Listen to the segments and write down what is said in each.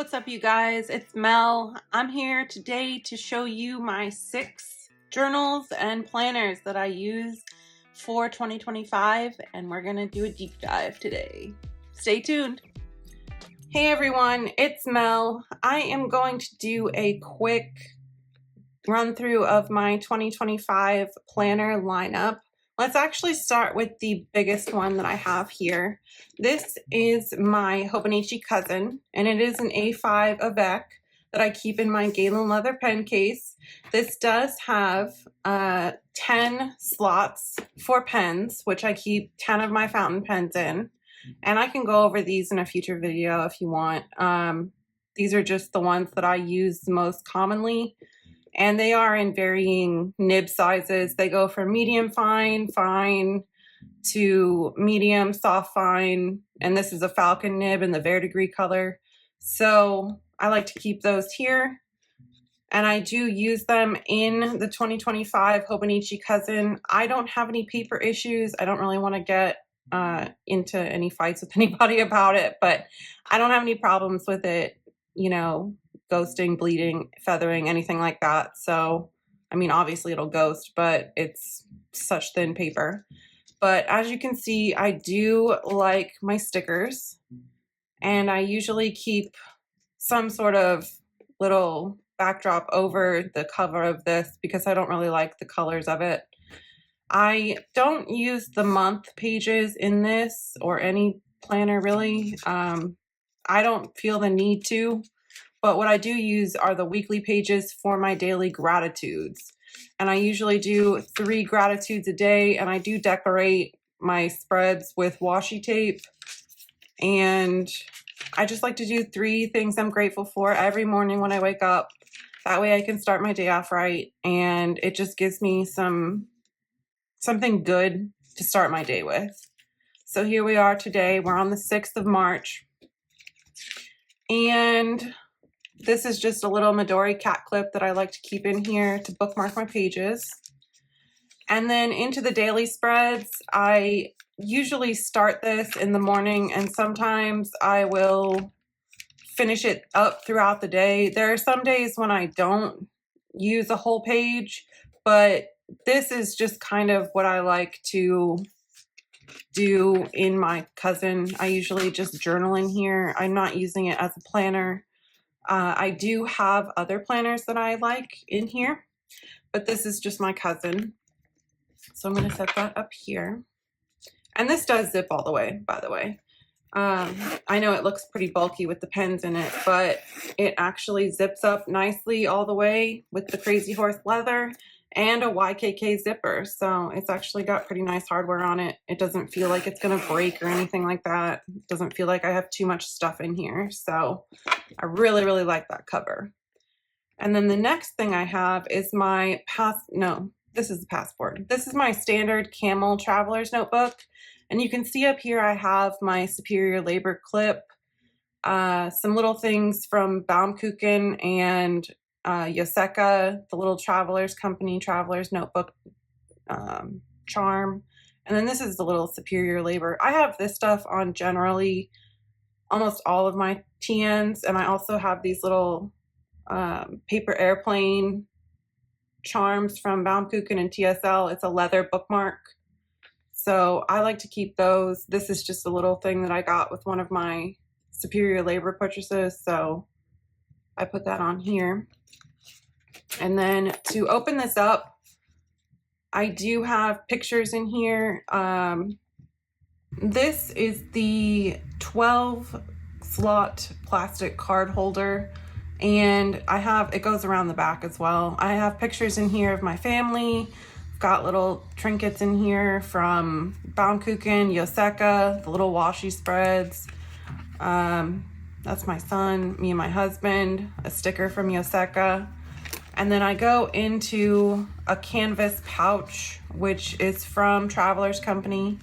What's up, you guys? It's Mel. I'm here today to show you my 6 journals and planners that I use for 2025, and we're gonna do a deep dive today. Stay tuned. Hey everyone, it's Mel. I am going to do a quick run through of my 2025 planner lineup. Let's actually start with the biggest one that I have here. This is my Hobonichi Cousin, and it is an A5 AVEC that I keep in my Galen leather pen case. This does have 10 slots for pens, which I keep 10 of my fountain pens in. And I can go over these in a future video if you want. These are just the ones that I use most commonly. And they are in varying nib sizes. They go from medium fine, fine, to medium, soft fine. And this is a falcon nib in the verdigris color. So I like to keep those here. And I do use them in the 2025 Hobonichi Cousin. I don't have any paper issues. I don't really want to get into any fights with anybody about it, but I don't have any problems with it, you know, ghosting, bleeding, feathering, anything like that. So, I mean, obviously it'll ghost, but it's such thin paper. But as you can see, I do like my stickers, and I usually keep some sort of little backdrop over the cover of this because I don't really like the colors of it. I don't use the month pages in this or any planner really. I don't feel the need to. But what I do use are the weekly pages for my daily gratitudes. And I usually do 3 gratitudes a day, and I do decorate my spreads with washi tape. And I just like to do 3 things I'm grateful for every morning when I wake up. That way I can start my day off right, and it just gives me something good to start my day with. So here we are today. We're on the 6th of March. And this is just a little Midori cat clip that I like to keep in here to bookmark my pages. And then into the daily spreads, I usually start this in the morning, and sometimes I will finish it up throughout the day. There are some days when I don't use a whole page, but this is just kind of what I like to do in my Cousin. I usually just journal in here. I'm not using it as a planner. I do have other planners that I like in here, but this is just my Cousin. So I'm going to set that up here. And this does zip all the way, by the way. I know it looks pretty bulky with the pens in it, but it actually zips up nicely all the way with the Crazy Horse leather and a YKK zipper. So it's actually got pretty nice hardware on it. It doesn't feel like it's going to break or anything like that. It doesn't feel like I have too much stuff in here. So I really, really like that cover. And then the next thing I have is my this is the passport. This is my standard Camel Traveler's Notebook. And you can see up here I have my Superior Labor clip, some little things from Baumkuchen and Yoseka, the little Traveler's Company Traveler's Notebook charm. And then this is the little Superior Labor. I have this stuff on generally almost all of my TNs, and I also have these little paper airplane charms from Baumkuchen and TSL. It's a leather bookmark. So I like to keep those. This is just a little thing that I got with one of my Superior Labor purchases. So I put that on here. And then to open this up, I do have pictures in here. This is the 12 slot plastic card holder, and it goes around the back as well. I have pictures in here of my family. I've got little trinkets in here from Baumkuchen, Yoseka, the little washi spreads. That's my son, me and my husband, a sticker from Yoseka. And then I go into a canvas pouch, which is from Traveler's Company.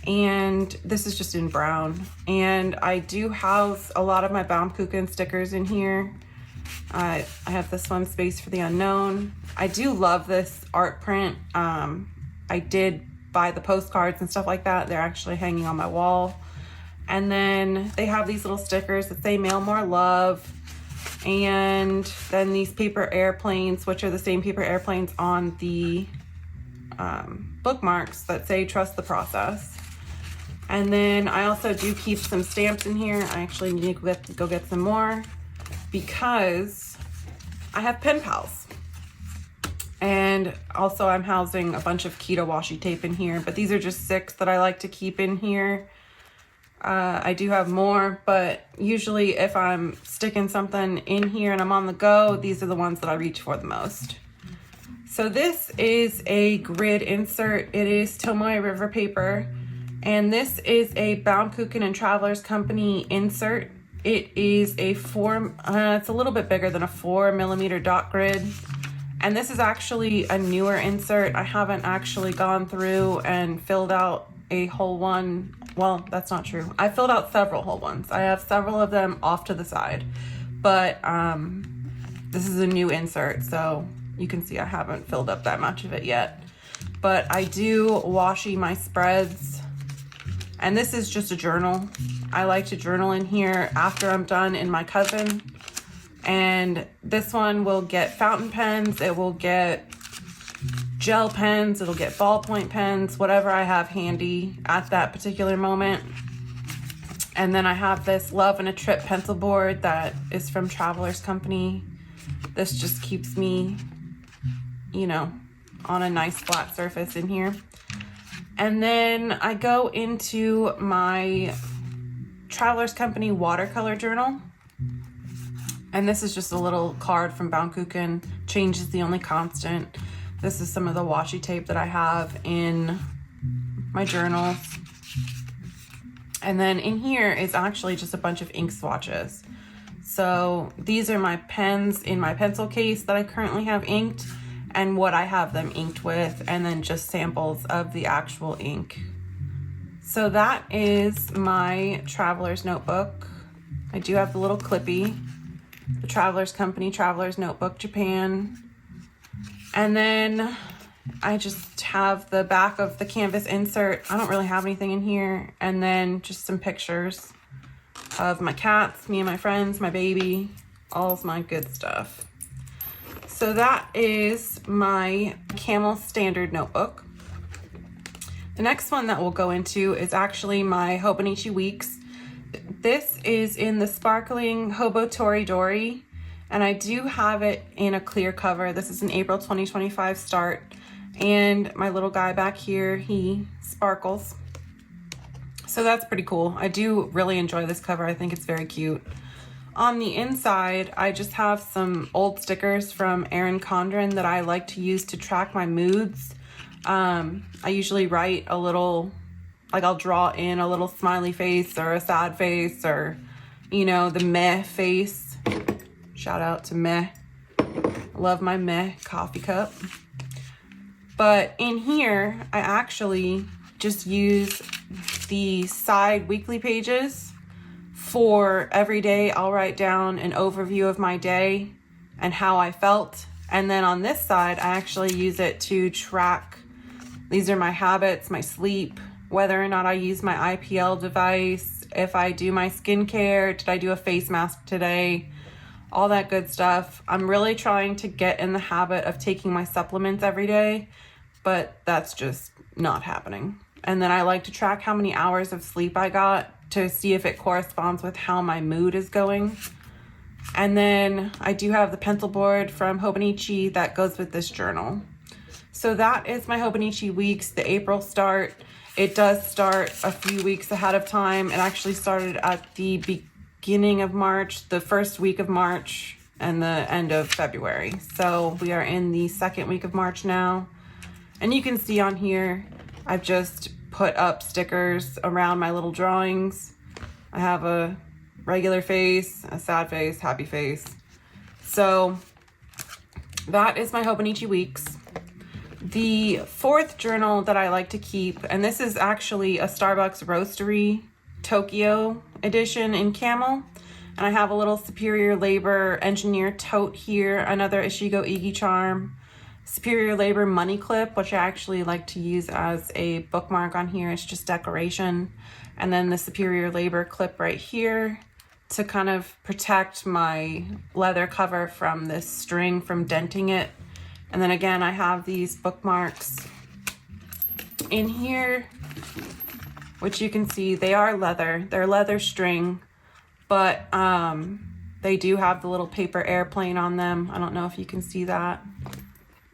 And this is just in brown. And I do house a lot of my Baumkuchen stickers in here. I have this one, Space for the Unknown. I do love this art print. I did buy the postcards and stuff like that. They're actually hanging on my wall. And then they have these little stickers that say mail more love. And then these paper airplanes, which are the same paper airplanes on the bookmarks that say trust the process. And then I also do keep some stamps in here. I actually need to go get some more because I have pen pals. And also I'm housing a bunch of keto washi tape in here, but these are just 6 that I like to keep in here. I do have more, but usually if I'm sticking something in here and I'm on the go, these are the ones that I reach for the most. So this is a grid insert. It is Tomoe River paper, and this is a Baumkuchen and Travelers Company insert. It is a it's a little bit bigger than a 4mm dot grid. And this is actually a newer insert. I haven't actually gone through and filled out a whole one. Well, that's not true. I filled out several whole ones. I have several of them off to the side, but this is a new insert, so you can see I haven't filled up that much of it yet. But I do washi my spreads, and this is just a journal. I like to journal in here after I'm done in my cousin. And this one will get fountain pens, it will get gel pens, it'll get ballpoint pens, whatever I have handy at that particular moment. And then I have this Love and a Trip pencil board that is from Travelers Company. This just keeps me, you know, on a nice flat surface in here. And then I go into my Travelers Company watercolor journal. And this is just a little card from Baumkuchen. Change is the only constant. This is some of the washi tape that I have in my journals. And then in here is actually just a bunch of ink swatches. So these are my pens in my pencil case that I currently have inked and what I have them inked with, and then just samples of the actual ink. So that is my Traveler's Notebook. I do have the little clippy. The Travelers Company, Travelers Notebook, Japan. And then I just have the back of the canvas insert. I don't really have anything in here. And then just some pictures of my cats, me and my friends, my baby, all my good stuff. So that is my Camel Standard Notebook. The next one that we'll go into is actually my Hobonichi Weeks. This is in the sparkling Hobotoridori, and I do have it in a clear cover. This is an April 2025 start, and my little guy back here, he sparkles. So that's pretty cool. I do really enjoy this cover. I think it's very cute. On the inside, I just have some old stickers from Erin Condren that I like to use to track my moods. I usually write a little, like I'll draw in a little smiley face or a sad face, or, you know, the meh face. Shout out to meh. Love my meh coffee cup. But in here, I actually just use the side weekly pages for every day. I'll write down an overview of my day and how I felt. And then on this side, I actually use it to track. These are my habits, my sleep, whether or not I use my IPL device, if I do my skincare, did I do a face mask today, all that good stuff. I'm really trying to get in the habit of taking my supplements every day, but that's just not happening. And then I like to track how many hours of sleep I got to see if it corresponds with how my mood is going. And then I do have the pencil board from Hobonichi that goes with this journal. So that is my Hobonichi Weeks, the April start. It does start a few weeks ahead of time. It actually started at the beginning of March, the first week of March, and the end of February. So we are in the second week of March now. And you can see on here, I've just put up stickers around my little drawings. I have a regular face, a sad face, happy face. So that is my Hobonichi Weeks. The fourth journal that I like to keep, and this is actually a Starbucks Roastery Tokyo edition in Camel. And I have a little Superior Labor Engineer tote here, another Ishigo Igi charm, Superior Labor money clip, which I actually like to use as a bookmark on here. It's just decoration. And then the superior labor clip right here to kind of protect my leather cover from this string from denting it. And then again, I have these bookmarks in here, which you can see they are leather. They're leather string, but they do have the little paper airplane on them. I don't know if you can see that,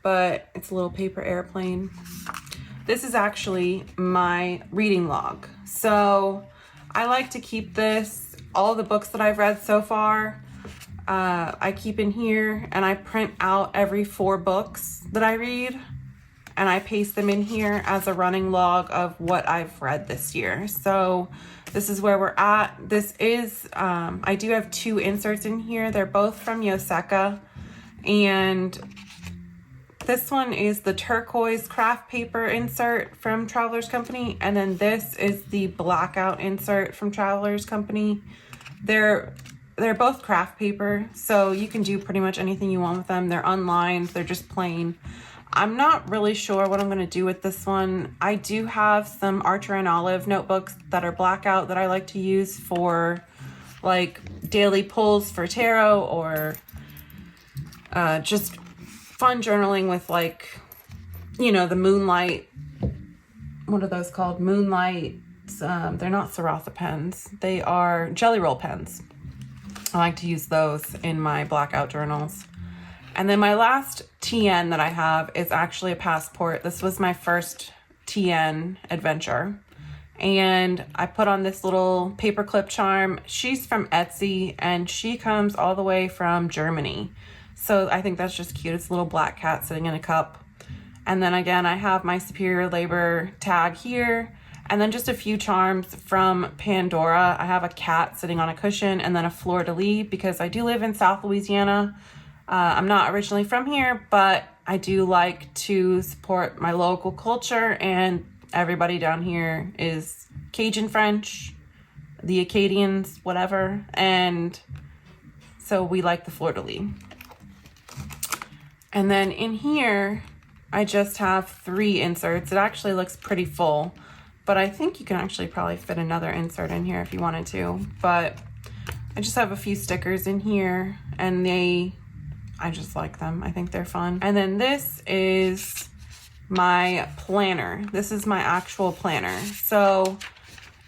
but it's a little paper airplane. This is actually my reading log. So I like to keep this, all the books that I've read so far, I keep in here, and I print out every 4 books that I read, and I paste them in here as a running log of what I've read this year. So this is where we're at. This is, I do have 2 inserts in here. They're both from Yoseka, and this one is the turquoise craft paper insert from Travelers Company, and then this is the blackout insert from Travelers Company. They're both craft paper, so you can do pretty much anything you want with them. They're unlined, they're just plain. I'm not really sure what I'm going to do with this one. I do have some Archer and Olive notebooks that are blackout that I like to use for like daily pulls for tarot, or just fun journaling with, like, you know, the moonlight, what are those called? Moonlight, they're not Sarotha pens. They are Jelly Roll pens. I like to use those in my blackout journals. And then my last TN that I have is actually a passport. This was my first TN adventure. And I put on this little paperclip charm. She's from Etsy, and she comes all the way from Germany. So I think that's just cute. It's a little black cat sitting in a cup. And then again, I have my superior labor tag here. And then just a few charms from Pandora. I have a cat sitting on a cushion, and then a fleur-de-lis because I do live in South Louisiana. I'm not originally from here, but I do like to support my local culture, and everybody down here is Cajun French, the Acadians, whatever. And so we like the fleur-de-lis. And then in here, I just have 3 inserts. It actually looks pretty full, but I think you can actually probably fit another insert in here if you wanted to. But I just have a few stickers in here, and I just like them. I think they're fun. And then this is my planner. This is my actual planner. So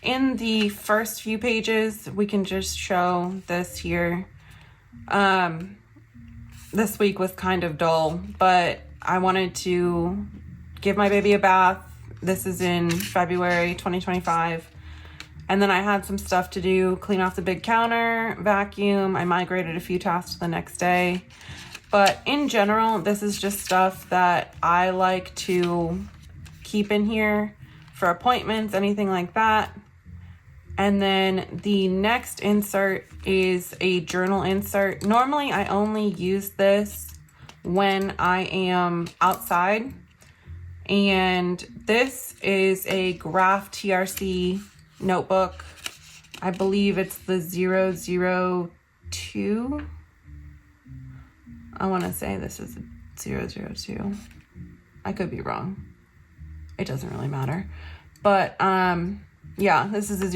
in the first few pages, we can just show this here. This week was kind of dull, but I wanted to give my baby a bath. This is in February 2025. And then I had some stuff to do, clean off the big counter, vacuum. I migrated a few tasks to the next day. But in general, this is just stuff that I like to keep in here for appointments, anything like that. And then the next insert is a journal insert. Normally, I only use this when I am outside. And this is a Graph TRC notebook. I believe it's the 002. I want to say this is a 002. I could be wrong. It doesn't really matter. But yeah, this is a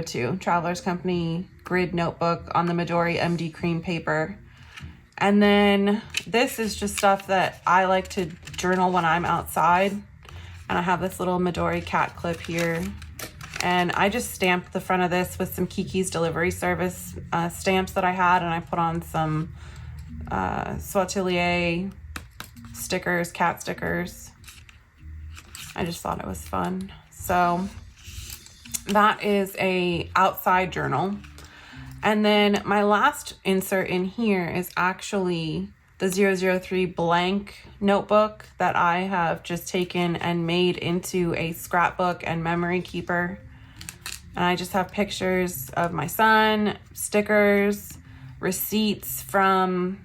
002 Travelers Company grid notebook on the Midori MD cream paper. And then this is just stuff that I like to journal when I'm outside. And I have this little Midori cat clip here. And I just stamped the front of this with some Kiki's Delivery Service stamps that I had. And I put on some Swatelier stickers, cat stickers. I just thought it was fun. So that is a outside journal. And then my last insert in here is actually the 003 blank notebook that I have just taken and made into a scrapbook and memory keeper. And I just have pictures of my son, stickers, receipts from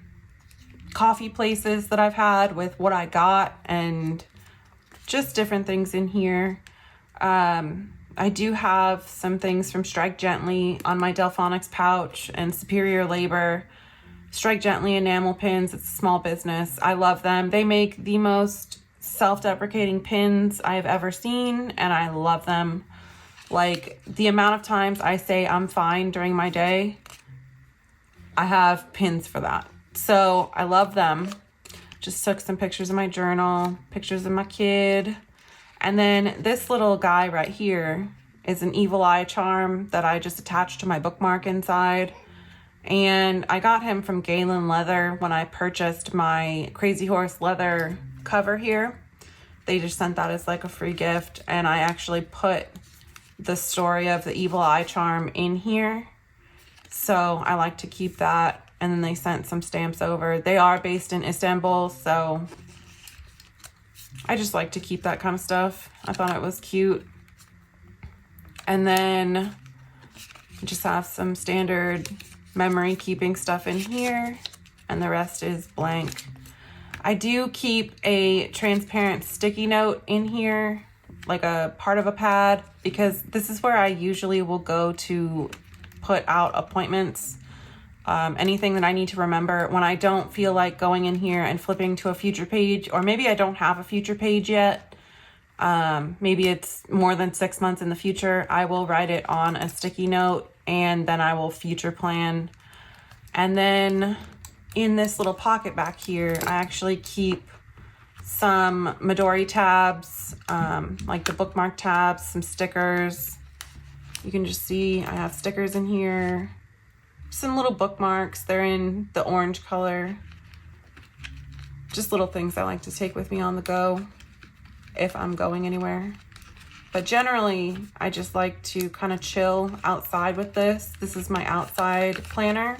coffee places that I've had with what I got, and just different things in here. I do have some things from Strike Gently on my Delphonics pouch and Superior Labor. Strike Gently enamel pins, it's a small business. I love them. They make the most self-deprecating pins I've ever seen, and I love them. Like, the amount of times I say I'm fine during my day, I have pins for that. So I love them. Just took some pictures of my journal, pictures of my kid. And then this little guy right here is an evil eye charm that I just attached to my bookmark inside. And I got him from Galen Leather when I purchased my Crazy Horse leather cover here. They just sent that as like a free gift. And I actually put the story of the evil eye charm in here. So I like to keep that. And then they sent some stamps over. They are based in Istanbul, so I just like to keep that kind of stuff. I thought it was cute. And then I just have some standard memory keeping stuff in here, and the rest is blank. I do keep a transparent sticky note in here, like a part of a pad, because this is where I usually will go to put out appointments. Anything that I need to remember when I don't feel like going in here and flipping to a future page, or maybe I don't have a future page yet. Maybe it's more than 6 months in the future. I will write it on a sticky note and then I will future plan. And then in this little pocket back here, I actually keep some Midori tabs, like the bookmark tabs, some stickers. You can just see I have stickers in here. Some little bookmarks. They're in the orange color. Just little things I like to take with me on the go if I'm going anywhere. But generally, I just like to kind of chill outside with this. This is my outside planner.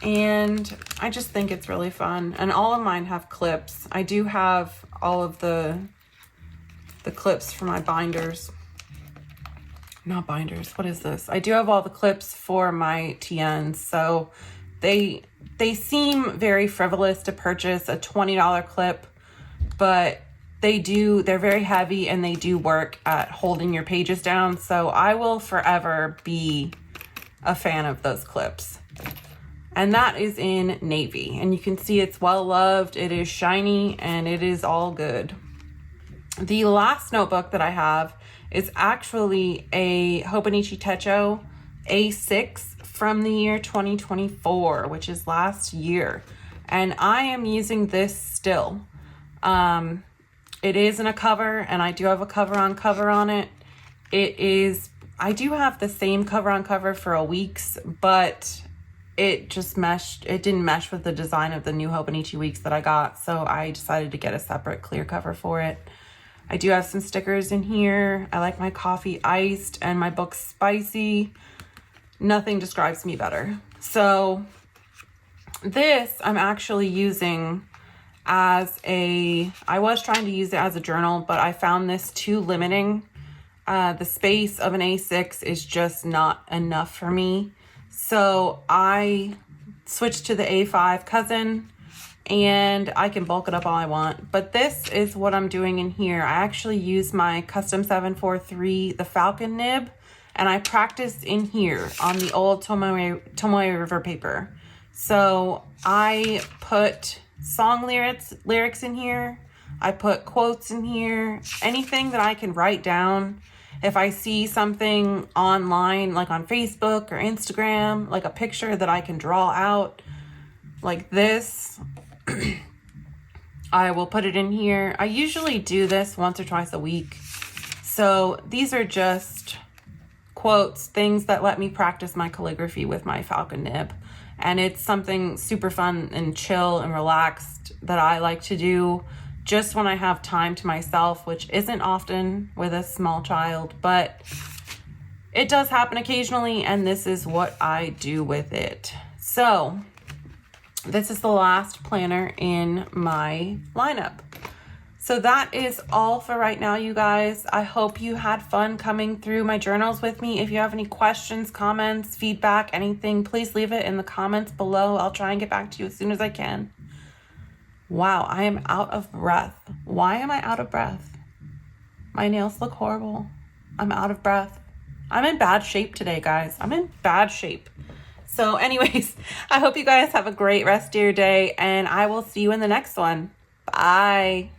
And I just think it's really fun. And all of mine have clips. I do have all of the clips for my binders. Not binders, what is this? I do have all the clips for my TNs, so they seem very frivolous to purchase a $20 clip, but they're very heavy and they do work at holding your pages down, so I will forever be a fan of those clips. And that is in navy, and you can see it's well loved, it is shiny, and it is all good. The last notebook that I have is actually a Hobonichi Techo A6 from the year 2024, which is last year. And I am using this still. It is in a cover, and I do have a cover on it. I do have the same cover on cover for a week's, but it didn't mesh with the design of the new Hobonichi Weeks that I got, so I decided to get a separate clear cover for it. I do have some stickers in here. I like my coffee iced and my book spicy. Nothing describes me better. So this I'm actually using I was trying to use it as a journal, but I found this too limiting. The space of an A6 is just not enough for me. So I switched to the A5 cousin, and I can bulk it up all I want. But this is what I'm doing in here. I actually use my Custom 743, the Falcon nib, and I practiced in here on the old Tomoe River paper. So I put song lyrics in here. I put quotes in here. Anything that I can write down. If I see something online, like on Facebook or Instagram, like a picture that I can draw out, like this, I will put it in here. I usually do this once or twice a week. So these are just quotes, things that let me practice my calligraphy with my Falcon nib. And it's something super fun and chill and relaxed that I like to do just when I have time to myself, which isn't often with a small child, but it does happen occasionally, and this is what I do with it. So this is the last planner in my lineup. So that is all for right now, you guys. I hope you had fun coming through my journals with me. If you have any questions, comments, feedback, anything, please leave it in the comments below. I'll try and get back to you as soon as I can. Wow, I am out of breath. Why am I out of breath? My nails look horrible. I'm out of breath. I'm in bad shape today, guys. I'm in bad shape. So anyways, I hope you guys have a great rest of your day, and I will see you in the next one. Bye.